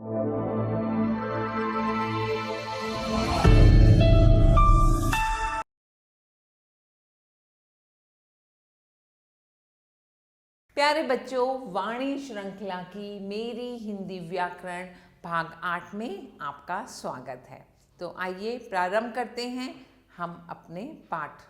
प्यारे बच्चों, वाणी श्रृंखला की मेरी हिंदी व्याकरण भाग 8 में आपका स्वागत है। तो आइए प्रारंभ करते हैं हम अपने पाठ।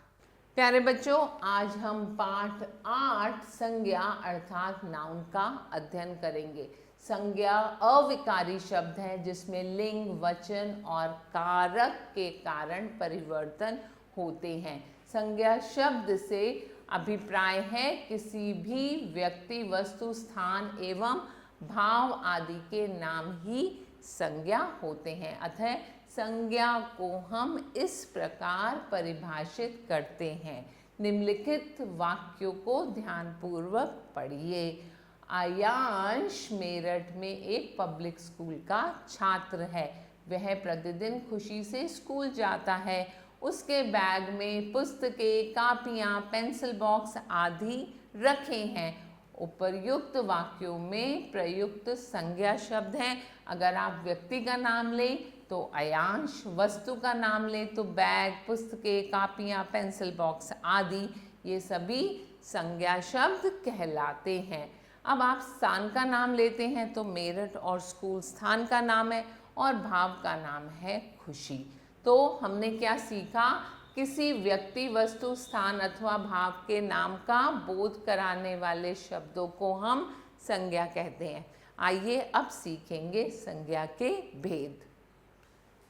प्यारे बच्चों, आज हम पाठ 8 संज्ञा अर्थात नाउन का अध्ययन करेंगे। संज्ञा अविकारी शब्द है जिसमें लिंग, वचन और कारक के कारण परिवर्तन होते हैं। संज्ञा शब्द से अभिप्राय है किसी भी व्यक्ति, वस्तु, स्थान एवं भाव आदि के नाम ही संज्ञा होते हैं। अतः संज्ञा को हम इस प्रकार परिभाषित करते हैं। निम्नलिखित वाक्यों को ध्यानपूर्वक पढ़िए। आयांश मेरठ में एक पब्लिक स्कूल का छात्र है। वह प्रतिदिन खुशी से स्कूल जाता है। उसके बैग में पुस्तकें, कापियाँ, पेंसिल बॉक्स आदि रखे हैं। उपर्युक्त वाक्यों में प्रयुक्त संज्ञा शब्द हैं। अगर आप व्यक्ति का नाम लें तो अयांश, वस्तु का नाम लें तो बैग, पुस्तकें, कापियाँ, पेंसिल बॉक्स आदि, ये सभी संज्ञा शब्द कहलाते हैं। अब आप स्थान का नाम लेते हैं तो मेरठ और स्कूल स्थान का नाम है और भाव का नाम है खुशी। तो हमने क्या सीखा? किसी व्यक्ति, वस्तु, स्थान अथवा भाव के नाम का बोध कराने वाले शब्दों को हम संज्ञा कहते हैं। आइए अब सीखेंगे संज्ञा के भेद।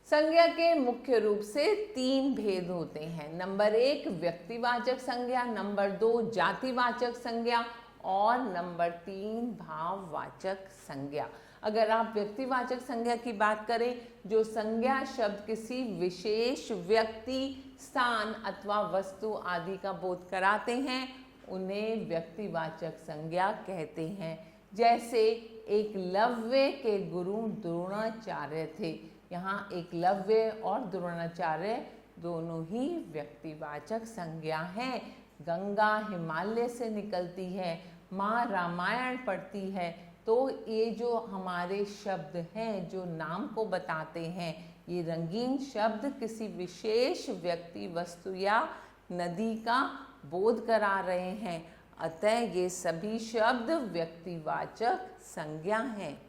संज्ञा के मुख्य रूप से 3 भेद होते हैं। नंबर 1 व्यक्तिवाचक संज्ञा, नंबर 2 जातिवाचक संज्ञा और नंबर 3 भाववाचक संज्ञा। अगर आप व्यक्तिवाचक संज्ञा की बात करें, जो संज्ञा शब्द किसी विशेष व्यक्ति, स्थान अथवा वस्तु आदि का बोध कराते हैं, उन्हें व्यक्तिवाचक संज्ञा कहते हैं। जैसे एकलव्य के गुरु द्रोणाचार्य थे। यहाँ एकलव्य और द्रोणाचार्य दोनों ही व्यक्तिवाचक संज्ञा हैं। गंगा हिमालय से निकलती है, माँ रामायण पढ़ती है। तो ये जो हमारे शब्द हैं जो नाम को बताते हैं, ये रंगीन शब्द किसी विशेष व्यक्ति, वस्तु या नदी का बोध करा रहे हैं। अतः ये सभी शब्द व्यक्तिवाचक संज्ञा हैं।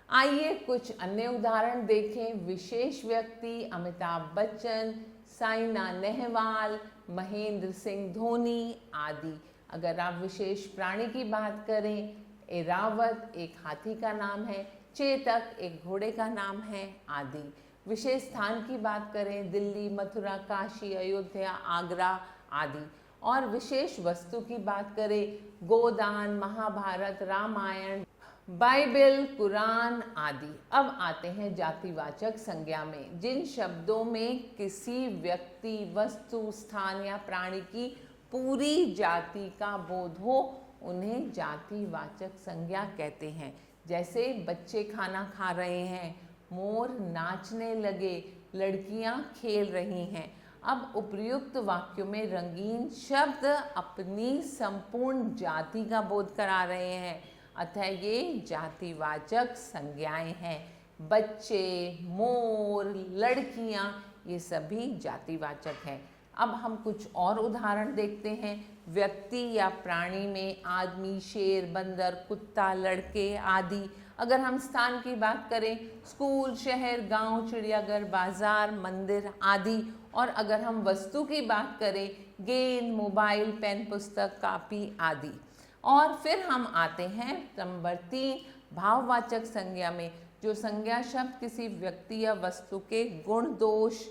आइए कुछ अन्य उदाहरण देखें। विशेष व्यक्ति अमिताभ बच्चन, साइना नेहवाल, महेंद्र सिंह धोनी आदि। अगर आप विशेष प्राणी की बात करें, एरावत एक हाथी का नाम है, चेतक एक घोड़े का नाम है आदि। विशेष स्थान की बात करें, दिल्ली, मथुरा, काशी, अयोध्या, आगरा आदि। और विशेष वस्तु की बात करें, गोदान, महाभारत, रामायण, बाइबल, कुरान आदि। अब आते हैं जातिवाचक संज्ञा में। जिन शब्दों में किसी व्यक्ति, वस्तु, स्थान या प्राणी की पूरी जाति का बोध हो, उन्हें जातिवाचक संज्ञा कहते हैं। जैसे बच्चे खाना खा रहे हैं, मोर नाचने लगे, लड़कियां खेल रही हैं। अब उपर्युक्त वाक्यों में रंगीन शब्द अपनी संपूर्ण जाति का बोध करा रहे हैं। अतः ये जातिवाचक संज्ञाएं हैं। बच्चे, मोर, लड़कियां, ये सभी जातिवाचक हैं। अब हम कुछ और उदाहरण देखते हैं। व्यक्ति या प्राणी में आदमी, शेर, बंदर, कुत्ता, लड़के आदि। अगर हम स्थान की बात करें, स्कूल, शहर, गांव, चिड़ियाघर, बाजार, मंदिर आदि। और अगर हम वस्तु की बात करें, गेंद, मोबाइल, पेन, पुस्तक, कापी आदि। और फिर हम आते हैं नंबर 3 भाववाचक संज्ञा में। जो संज्ञा शब्द किसी व्यक्ति या वस्तु के गुण, दोष,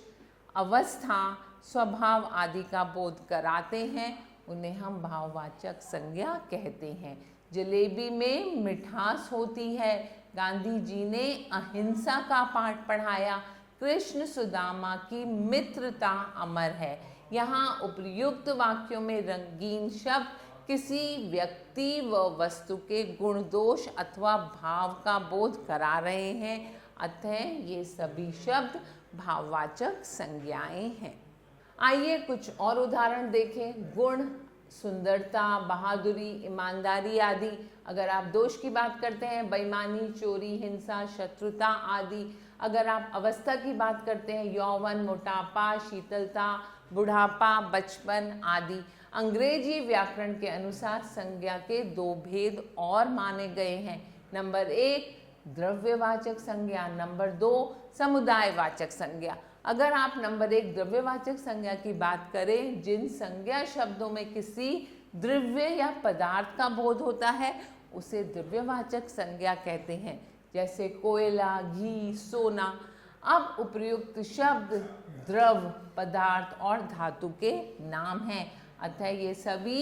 अवस्था, स्वभाव आदि का बोध कराते हैं, उन्हें हम भाववाचक संज्ञा कहते हैं। जलेबी में मिठास होती है। गांधी जी ने अहिंसा का पाठ पढ़ाया। कृष्ण सुदामा की मित्रता अमर है। यहाँ उपर्युक्त वाक्यों में रंगीन शब्द किसी व्यक्ति व वस्तु के गुण, दोष अथवा भाव का बोध करा रहे हैं। अतः ये सभी शब्द भाववाचक संज्ञाएं हैं। आइए कुछ और उदाहरण देखें। गुण सुंदरता, बहादुरी, ईमानदारी आदि। अगर आप दोष की बात करते हैं, बेईमानी, चोरी, हिंसा, शत्रुता आदि। अगर आप अवस्था की बात करते हैं, यौवन, मोटापा, शीतलता, बुढ़ापा, बचपन आदि। अंग्रेजी व्याकरण के अनुसार संज्ञा के दो भेद और माने गए हैं। नंबर 1 द्रव्यवाचक संज्ञा, नंबर 2 समुदायवाचक संज्ञा। अगर आप नंबर 1 द्रव्यवाचक संज्ञा की बात करें, जिन संज्ञा शब्दों में किसी द्रव्य या पदार्थ का बोध होता है, उसे द्रव्यवाचक संज्ञा कहते हैं। जैसे कोयला, घी, सोना। अब उपर्युक्त शब्द द्रव, पदार्थ और धातु के नाम हैं, अतः ये सभी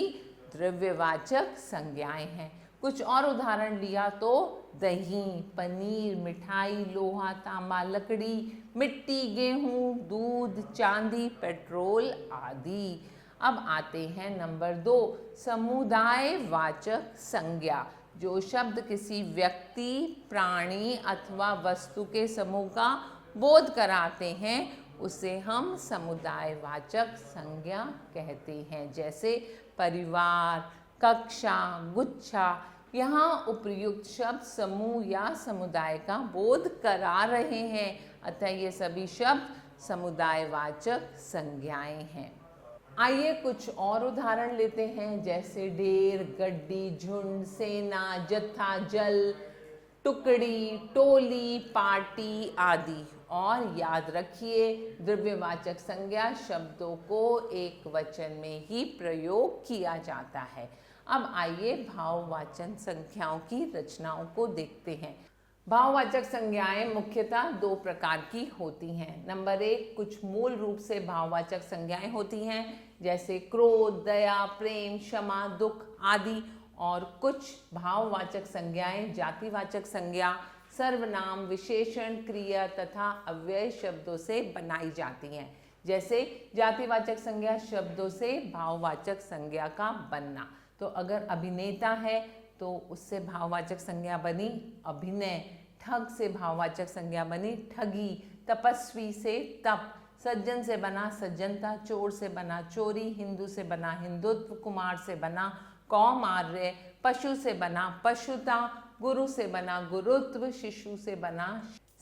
द्रव्यवाचक संज्ञाएं हैं। कुछ और उदाहरण लिया तो दही, पनीर, मिठाई, लोहा, तांबा, लकड़ी, मिट्टी, गेहूं, दूध, चांदी, पेट्रोल आदि। अब आते हैं नंबर 2 समुदायवाचक संज्ञा। जो शब्द किसी व्यक्ति, प्राणी अथवा वस्तु के समूह का बोध कराते हैं, उसे हम समुदायवाचक संज्ञा कहते हैं। जैसे परिवार, कक्षा, गुच्छा। यहाँ उपर्युक्त शब्द समूह या समुदाय का बोध करा रहे हैं, अतः ये सभी शब्द समुदायवाचक संज्ञाएं हैं। आइए कुछ और उदाहरण लेते हैं, जैसे ढेर, गड्डी, झुंड, सेना, जत्था, जल, टुकड़ी, टोली, पार्टी आदि। और याद रखिए, द्रव्यवाचक संज्ञा शब्दों को एक वचन में ही प्रयोग किया जाता है। अब आइए भाववाचक संज्ञाओं की रचनाओं को देखते हैं। भाववाचक संज्ञाएं मुख्यतः 2 प्रकार की होती हैं। नंबर 1 कुछ मूल रूप से भाववाचक संज्ञाएं होती हैं, जैसे क्रोध, दया, प्रेम, क्षमा, दुख आदि। और कुछ भाववाचक संज्ञाएं जातिवाचक संज्ञा, सर्वनाम, विशेषण, क्रिया तथा अव्यय शब्दों से बनाई जाती हैं। जैसे जातिवाचक संज्ञा शब्दों से भाववाचक संज्ञा का बनना। तो अगर अभिनेता है तो उससे भाववाचक संज्ञा बनी अभिनय। ठग से भाववाचक संज्ञा बनी ठगी। तपस्वी से तप। सज्जन से बना सज्जनता। चोर से बना चोरी। हिंदू से बना हिंदुत्व। कुमार से बना कौमार्य। पशु से बना पशुता। गुरु से बना गुरुत्व। शिशु से बना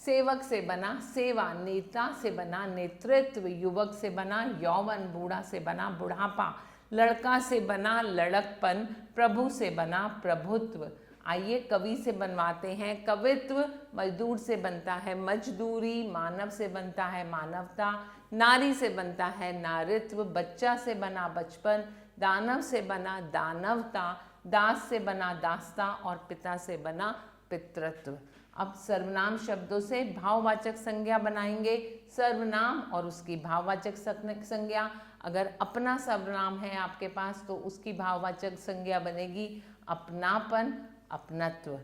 सेवक से बना सेवा। नेता से बना नेतृत्व। युवक से बना यौवन। बूढ़ा से बना बुढ़ापा। लड़का से बना लड़कपन। प्रभु से बना प्रभुत्व। आइए कवि से बनवाते हैं कवित्व। मजदूर से बनता है मजदूरी। मानव से बनता है मानवता। नारी से बनता है नारित्व। बच्चा से बना बचपन। दानव से बना दानवता। दास से बना दास्ता। और पिता से बना पितृत्व। अब सर्वनाम शब्दों से भाववाचक संज्ञा बनाएंगे। सर्वनाम और उसकी भाववाचक संज्ञा। अगर अपना सर्वनाम है आपके पास तो उसकी भाववाचक संज्ञा बनेगी अपनापन, अपनत्व।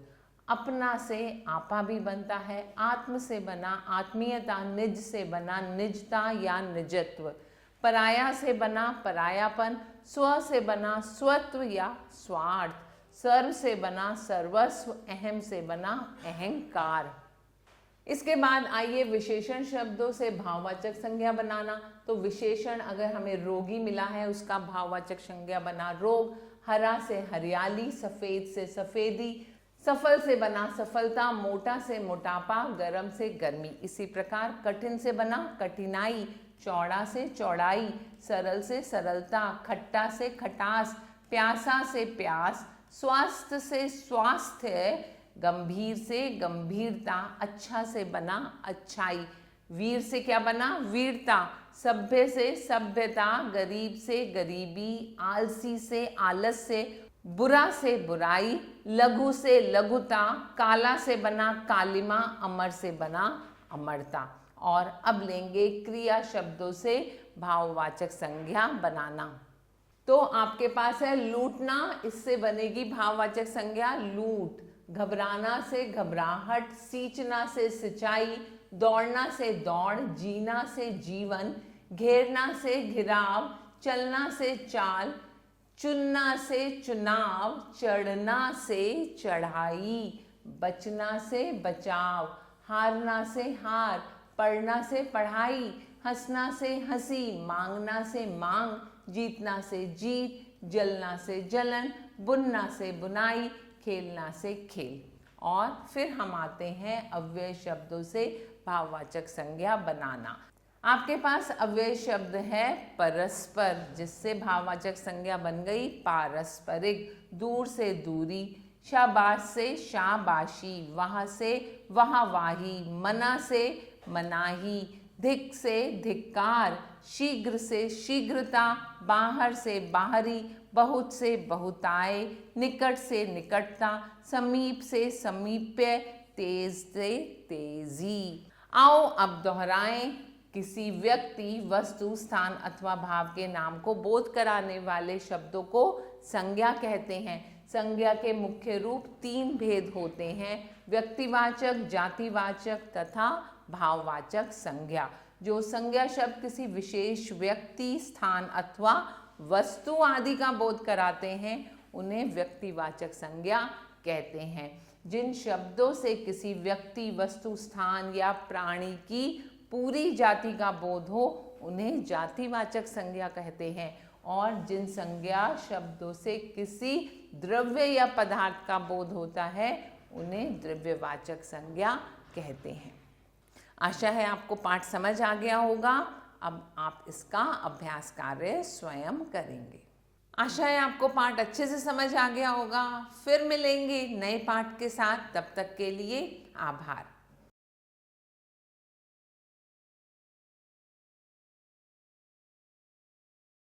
अपना से आपा भी बनता है। आत्म से बना आत्मीयता। निज से बना निजता या निजत्व। पराया से बना परायापन। स्व से बना स्वत्व या स्वार्थ। सर्व से बना सर्वस्व। अहम से बना अहंकार। इसके बाद आइए विशेषण शब्दों से भाववाचक संज्ञा बनाना। तो विशेषण अगर हमें रोगी मिला है उसका भाववाचक संज्ञा बना रोग। हरा से हरियाली। सफेद से सफेदी। सफल से बना सफलता। मोटा से मोटापा। गर्म से गर्मी। इसी प्रकार कठिन से बना कठिनाई। चौड़ा से चौड़ाई। सरल से सरलता। खट्टा से खटास। प्यासा से प्यास। स्वास्थ्य से स्वास्थ्य। गंभीर से गंभीरता। अच्छा से बना अच्छाई। वीर से क्या बना वीरता। सभ्य से सभ्यता। गरीब से गरीबी। आलसी से आलस्य। बुरा से बुराई। लघु से लघुता। काला से बना कालिमा। अमर से बना अमरता। और अब लेंगे क्रिया शब्दों से भाववाचक संज्ञा बनाना। तो आपके पास है लूटना, इससे बनेगी भाववाचक संज्ञा लूट। घबराना से घबराहट। सींचना से सिंचाई। दौड़ना से दौड़। जीना से जीवन। घेरना से घिराव। चलना से चाल। चुनना से चुनाव। चढ़ना से चढ़ाई। बचना से बचाव। हारना से हार। पढ़ना से पढ़ाई। हंसना से हंसी। मांगना से मांग। जीतना से जीत। जलना से जलन, बुनना से बुनाई, खेलना से खेल। और फिर हम आते हैं अव्यय शब्दों से भाववाचक संज्ञा बनाना। आपके पास अव्यय शब्द है परस्पर, जिससे भाववाचक संज्ञा बन गई पारस्परिक। दूर से दूरी, शाबाश से शाबाशी, वहाँ से वाहवाही, मना से मनाही, धिक से धिक्कार, शीघ्र से शीघ्रता, बाहर से बाहरी, बहुत से बहुताय, निकट से निकटता, समीप से समीप्य, तेज से तेजी। आओ अब दोहराएं। किसी व्यक्ति, वस्तु, स्थान अथवा भाव के नाम को बोध कराने वाले शब्दों को संज्ञा कहते हैं। संज्ञा के मुख्य रूप 3 भेद होते हैं: व्यक्तिवाचक, जातिवाचक तथा भाववाचक संज्ञा। जो संज्ञा शब्द किसी विशेष व्यक्ति, स्थान अथवा वस्तु आदि का बोध कराते हैं उन्हें व्यक्तिवाचक संज्ञा कहते हैं। जिन शब्दों से किसी व्यक्ति, वस्तु, स्थान या प्राणी की पूरी जाति का बोध हो उन्हें जातिवाचक संज्ञा कहते हैं। और जिन संज्ञा शब्दों से किसी द्रव्य या पदार्थ का बोध होता है उन्हें द्रव्यवाचक संज्ञा कहते हैं। आशा है आपको पाठ समझ आ गया होगा। अब आप इसका अभ्यास कार्य स्वयं करेंगे। आशा है आपको पाठ अच्छे से समझ आ गया होगा। फिर मिलेंगे नए पाठ के साथ। तब तक के लिए आभार।